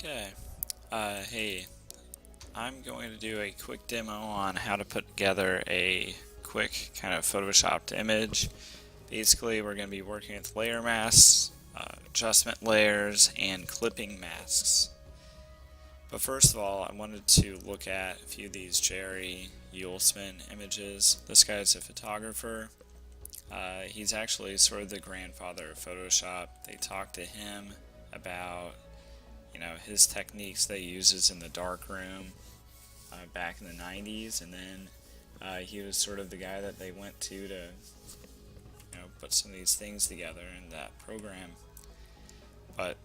Okay, hey, I'm going to do a quick demo on how to put together a quick kind of photoshopped image. Basically, we're going to be working with layer masks, adjustment layers, and clipping masks. But first of all, I wanted to look at a few of these Jerry Uelsman images. This guy's a photographer. He's actually sort of the grandfather of Photoshop. They talked to him about his techniques that he uses in the darkroom back in the 90s, and then he was sort of the guy that they went to put some of these things together in that program. But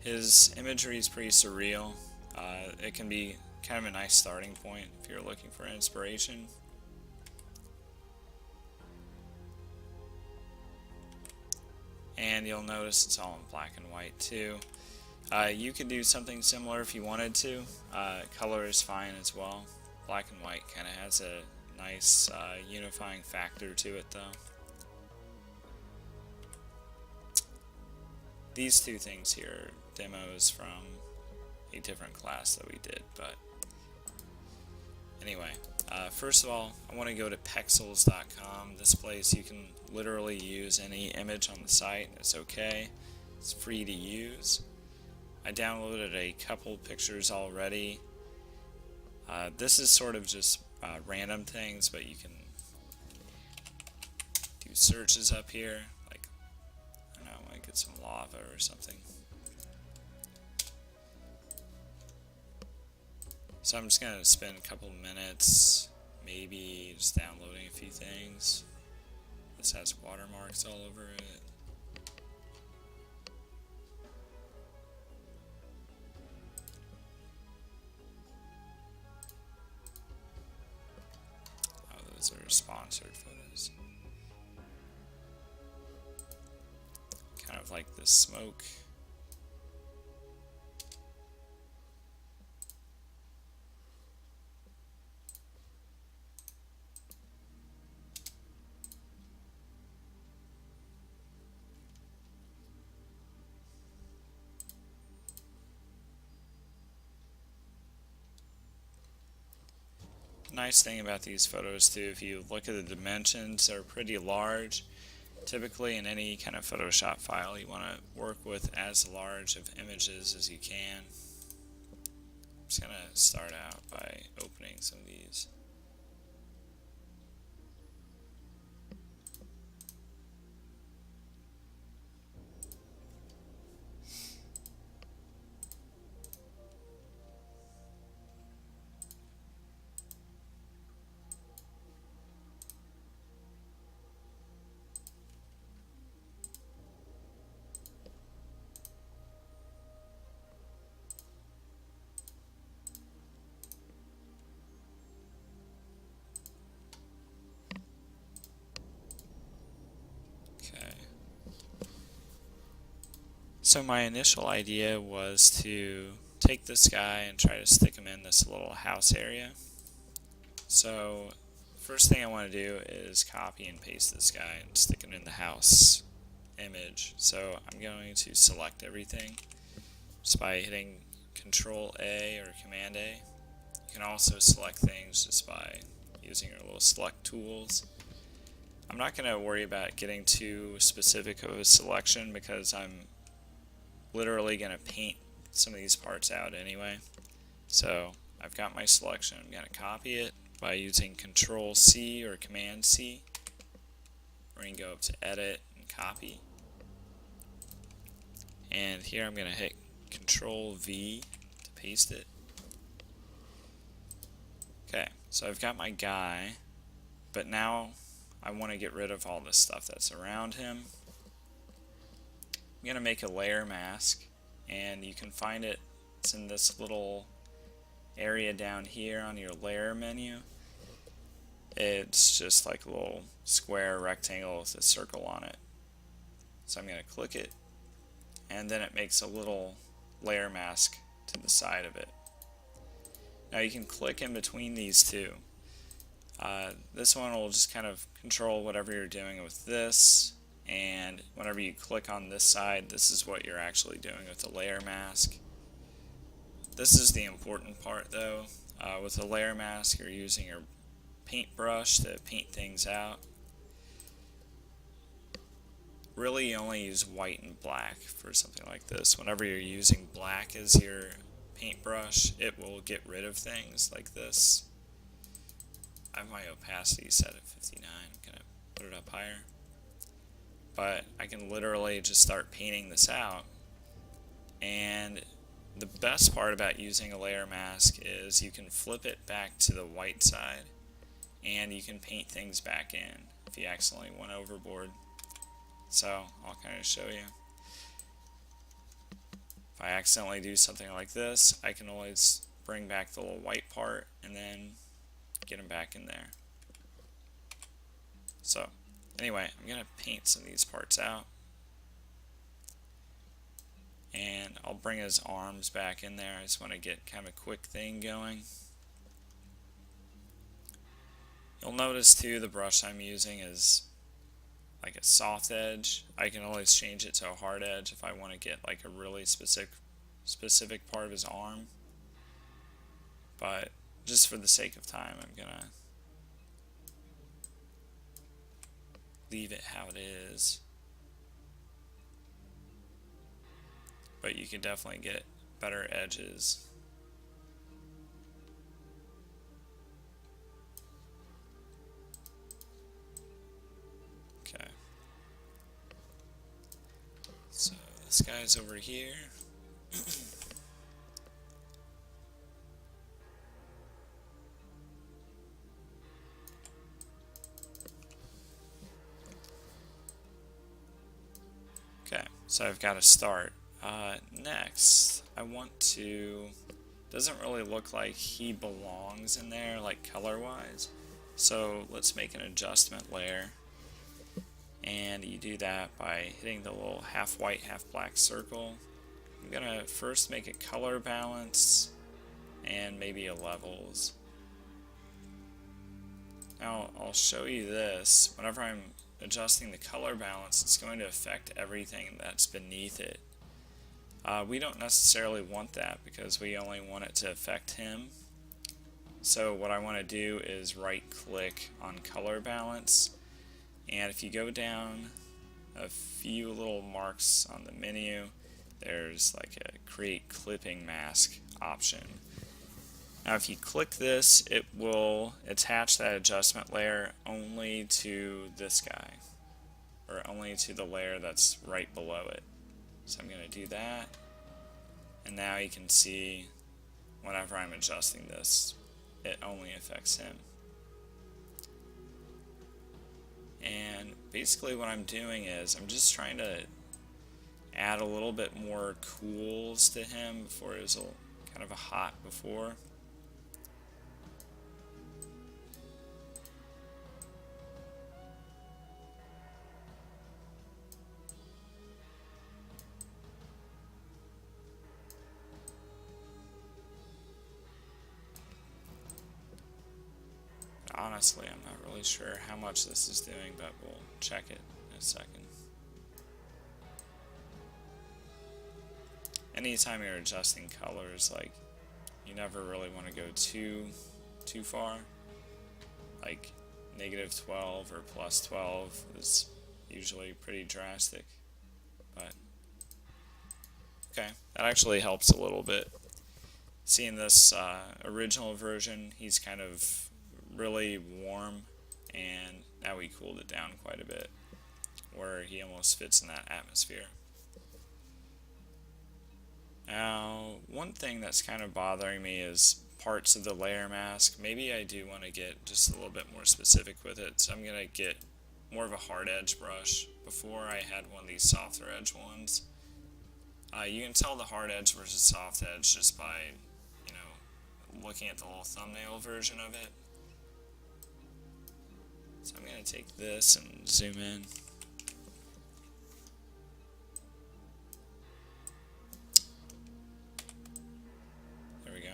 his imagery is pretty surreal. It can be kind of a nice starting point if you're looking for inspiration. And you'll notice it's all in black and white too. You could do something similar if you wanted to. Color is fine as well. Black and white kind of has a nice unifying factor to it though. These two things here are demos from a different class that we did, but anyway, first of all, I want to go to pexels.com. This place you can literally use any image on the site. It's okay. It's free to use. I downloaded a couple pictures already. This is sort of just random things, but you can do searches up here. Like, I don't know, I might get some lava or something. So I'm just going to spend a couple minutes, maybe just downloading a few things. This has watermarks all over it. Those are sponsored photos. Kind of like the smoke. Nice thing about these photos too, if you look at the dimensions, they're pretty large. Typically in any kind of Photoshop file you want to work with as large of images as you can. I'm just going to start out by opening some of these. So my initial idea was to take this guy and try to stick him in this little house area. So first thing I want to do is copy and paste this guy and stick it in the house image. So I'm going to select everything just by hitting Control A or Command A. You can also select things just by using your little select tools. I'm not going to worry about getting too specific of a selection because I'm literally going to paint some of these parts out anyway. So I've got my selection. I'm going to copy it by using Control C or Command C. We're going to go up to Edit and Copy. And here I'm going to hit Control V to paste it. Okay, so I've got my guy, but now I want to get rid of all this stuff that's around him. I'm going to make a layer mask, and you can find it. It's in this little area down here on your layer menu. It's just like a little square rectangle with a circle on it. So I'm going to click it, and then it makes a little layer mask to the side of it. Now you can click in between these two. This one will just kind of control whatever you're doing with this. And whenever you click on this side, this is what you're actually doing with the layer mask. This is the important part though. With a layer mask, you're using your paintbrush to paint things out. Really, you only use white and black for something like this. Whenever you're using black as your paintbrush, it will get rid of things like this. I have my opacity set at 59. I'm going to put it up higher. But I can literally just start painting this out. And the best part about using a layer mask is you can flip it back to the white side and you can paint things back in if you accidentally went overboard. So I'll kind of show you. If I accidentally do something like this, I can always bring back the little white part and then get them back in there. So anyway, I'm going to paint some of these parts out. And I'll bring his arms back in there. I just want to get kind of a quick thing going. You'll notice too the brush I'm using is like a soft edge. I can always change it to a hard edge if I want to get like a really specific part of his arm. But just for the sake of time, I'm gonna leave it how it is. But you can definitely get better edges. Okay. So this guy's over here. Okay, so I've got to start. Next, I want to, doesn't really look like he belongs in there, like color-wise. So let's make an adjustment layer. And you do that by hitting the little half white, half black circle. I'm gonna first make a color balance and maybe a levels. Now I'll show you this. Whenever I'm adjusting the color balance, it's going to affect everything that's beneath it. We don't necessarily want that because we only want it to affect him. So what I want to do is right click on color balance, and if you go down a few little marks on the menu, there's like a create clipping mask option. Now if you click this, it will attach that adjustment layer only to this guy, or only to the layer that's right below it. So I'm going to do that, and now you can see whenever I'm adjusting this, it only affects him. And basically what I'm doing is I'm just trying to add a little bit more cools to him before it was kind of a hot before. Honestly, I'm not really sure how much this is doing, but we'll check it in a second. Anytime you're adjusting colors, like, you never really want to go too far. Like -12 or +12 is usually pretty drastic, but okay, that actually helps a little bit. Seeing this original version, he's kind of really warm, and now we cooled it down quite a bit where he almost fits in that atmosphere. Now, one thing that's kind of bothering me is parts of the layer mask. Maybe I do want to get just a little bit more specific with it, so I'm going to get more of a hard edge brush. Before I had one of these softer edge ones. You can tell the hard edge versus soft edge just by, looking at the little thumbnail version of it. So I'm going to take this and zoom in. There we go.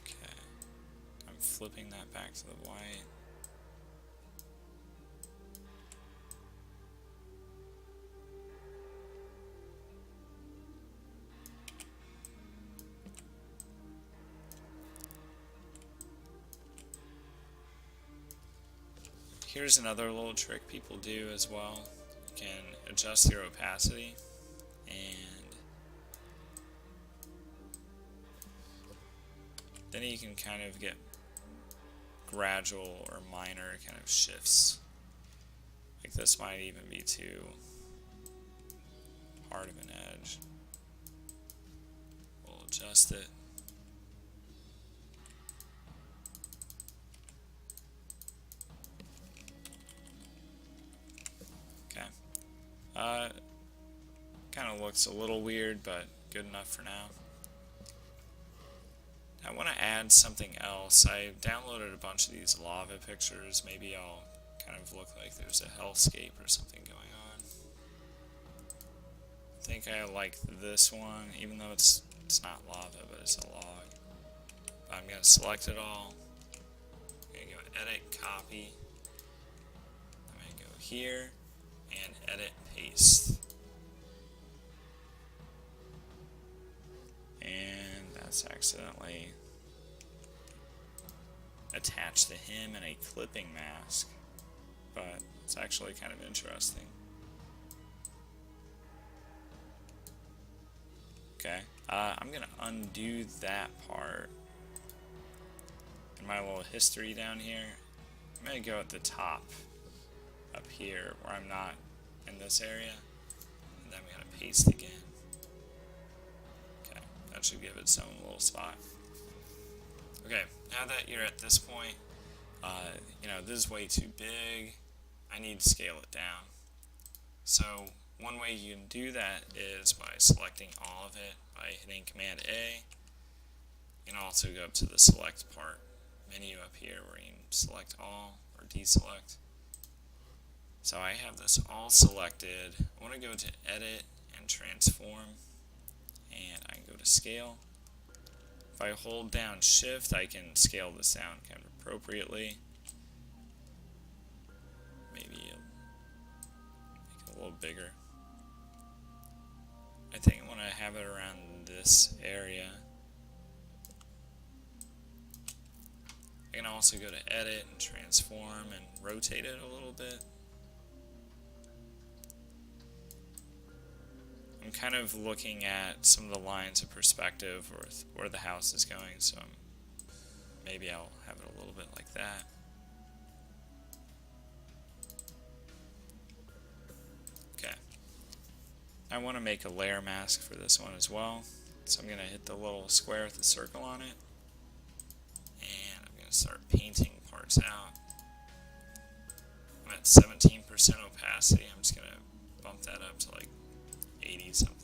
Okay. I'm flipping that back to the white. Here's another little trick people do as well. You can adjust your opacity, and then you can kind of get gradual or minor kind of shifts. Like this might even be too hard of an edge. We'll adjust it. Okay. Kind of looks a little weird, but good enough for now. I want to add something else. I downloaded a bunch of these lava pictures. Maybe I'll kind of look like there's a hellscape or something going on. I think I like this one, even though it's not lava, but it's a log. I'm going to select it all. I'm going to go edit, copy. I'm going to go here and edit, paste. And that's accidentally attached to him in a clipping mask, but it's actually kind of interesting. Okay, I'm gonna undo that part. In my little history down here, I'm gonna go at the top up here where I'm not in this area, and then I'm gonna paste again. Okay, that should give it its own little spot. Okay, now that you're at this point, this is way too big. I need to scale it down. So one way you can do that is by selecting all of it by hitting Command A. You can also go up to the select part menu up here where you can select all or deselect. So I have this all selected. I want to go to edit and transform, and I can go to scale. If I hold down shift, I can scale this down kind of appropriately. Maybe make it a little bigger. I think I want to have it around this area. I can also go to edit and transform and rotate it a little bit. I'm kind of looking at some of the lines of perspective or where the house is going, so maybe I'll have it a little bit like that. Okay. I want to make a layer mask for this one as well, so I'm going to hit the little square with the circle on it, and I'm going to start painting parts out. I'm at 17% opacity. I'm just going to bump that up to like 80 something.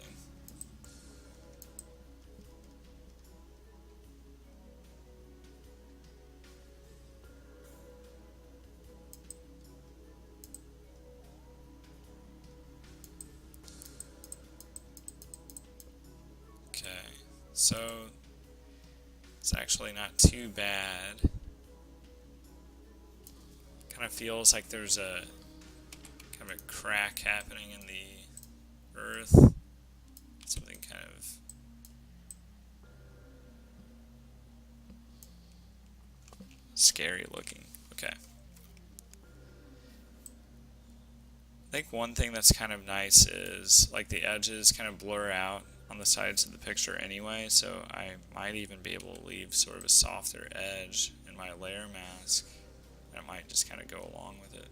Okay, so it's actually not too bad. Kind of feels like there's a kind of a crack happening in the earth, something kind of scary looking. Okay. I think one thing that's kind of nice is like the edges kind of blur out on the sides of the picture anyway, so I might even be able to leave sort of a softer edge in my layer mask, and I might just kind of go along with it.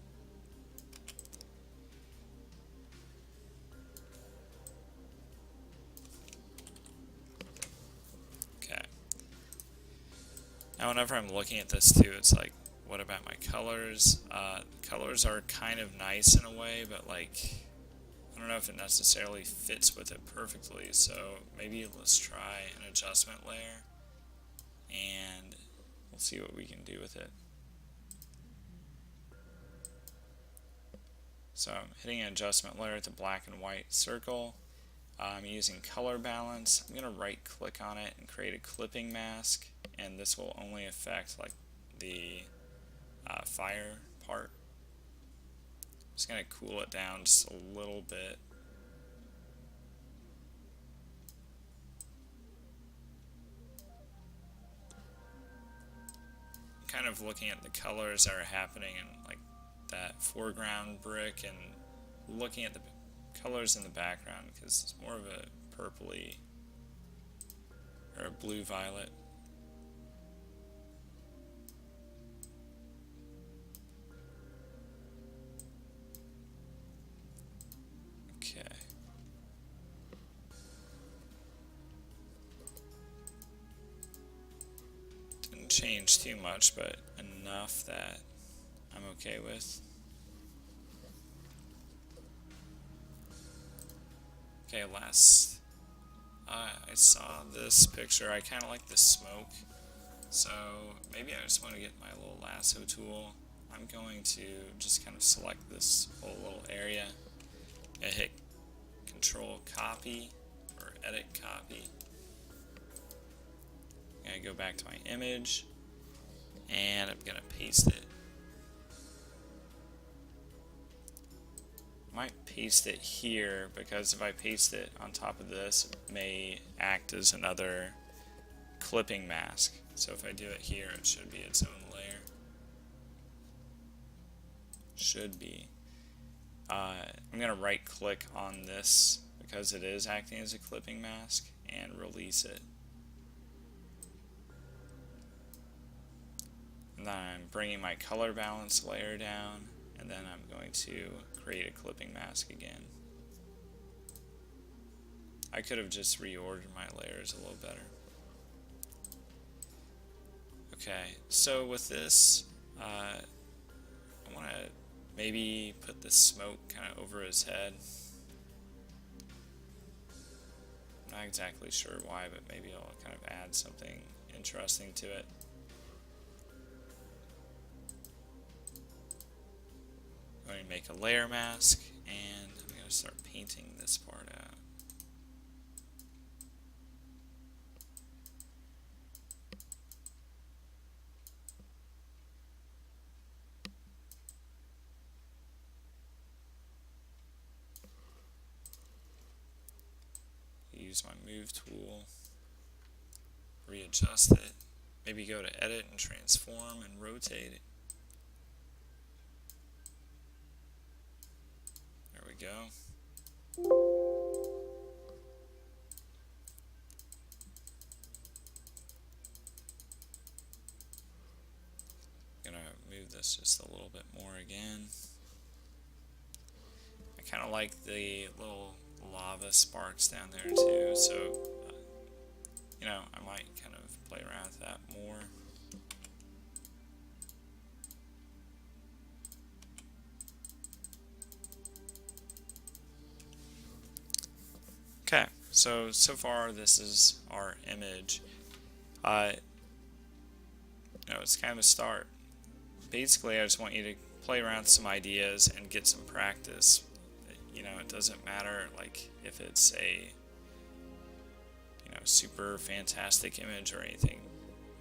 Now whenever I'm looking at this too, it's like, what about my colors? Colors are kind of nice in a way, but like, I don't know if it necessarily fits with it perfectly, so maybe let's try an adjustment layer, and we'll see what we can do with it. So I'm hitting an adjustment layer at the black and white circle. I'm using color balance. I'm going to right click on it and create a clipping mask, and this will only affect like the fire part. I'm just going to cool it down just a little bit. I'm kind of looking at the colors that are happening and like that foreground brick and looking at the colors in the background, because it's more of a purpley or a blue violet. Okay. Didn't change too much, but enough that I'm okay with. Okay, last I saw this picture. I kind of like the smoke, so maybe I just want to get my little lasso tool. I'm going to just kind of select this whole little area and hit Control Copy or Edit Copy. I'm going to go back to my image and I'm going to paste it. I might paste it here because if I paste it on top of this, it may act as another clipping mask. So if I do it here, it should be its own layer. Should be. I'm going to right click on this because it is acting as a clipping mask and release it. And then I'm bringing my color balance layer down, and then I'm going to create a clipping mask again. I could have just reordered my layers a little better. Okay, so with this, I want to maybe put the smoke kind of over his head. I'm not exactly sure why, but maybe I'll kind of add something interesting to it. I'm going to make a layer mask, and I'm going to start painting this part out. Use my move tool, readjust it, maybe go to edit and transform and rotate it. There we go. I'm gonna move this just a little bit more again. I kind of like the little lava sparks down there too, so you know, I might kind of play around with that more. Okay, so far this is our image. You know, it's kind of a start. Basically, I just want you to play around with some ideas and get some practice. You know, it doesn't matter like if it's a super fantastic image or anything.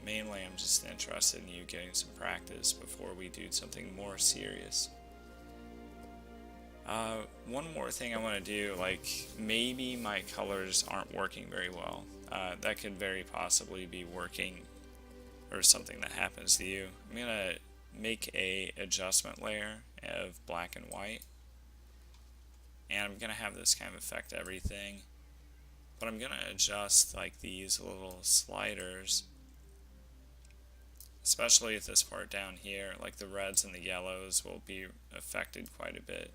Mainly, I'm just interested in you getting some practice before we do something more serious. One more thing I want to do, like maybe my colors aren't working very well. That could very possibly be working or something that happens to you. I'm going to make a adjustment layer of black and white. And I'm going to have this kind of affect everything. But I'm going to adjust like these little sliders, especially at this part down here, like the reds and the yellows will be affected quite a bit.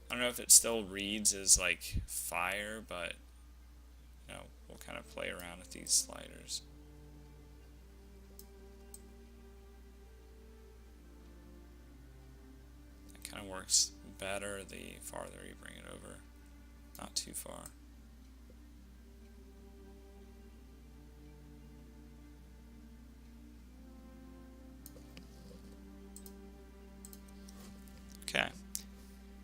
I don't know if it still reads as like fire, but you know, we'll kind of play around with these sliders. It kind of works better the farther you bring it over, not too far. Okay,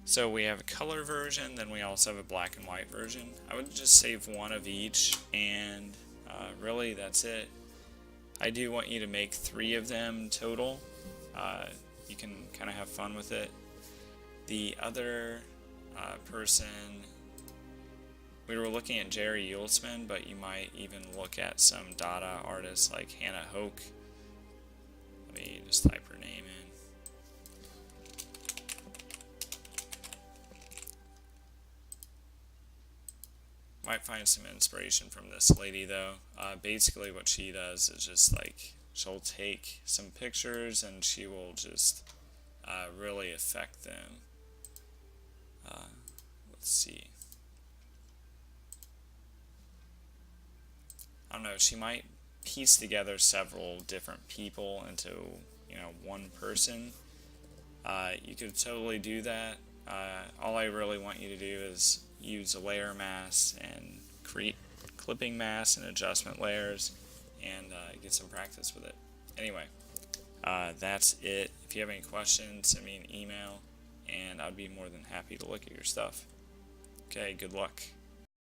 so we have a color version, then we also have a black and white version. I would just save one of each, and really that's it. I do want you to make 3 of them total. You can kind of have fun with it. The other person, we were looking at Jerry Yulesman, but you might even look at some Dada artists like Hannah Hoke. Let me just type her name in. Might find some inspiration from this lady though. Basically what she does is just like, she'll take some pictures and she will just really affect them. Let's see. I don't know, she might piece together several different people into, one person. You could totally do that. All I really want you to do is use a layer mask and create clipping masks and adjustment layers and get some practice with it. Anyway, that's it. If you have any questions, send me an email and I'd be more than happy to look at your stuff. Okay, good luck.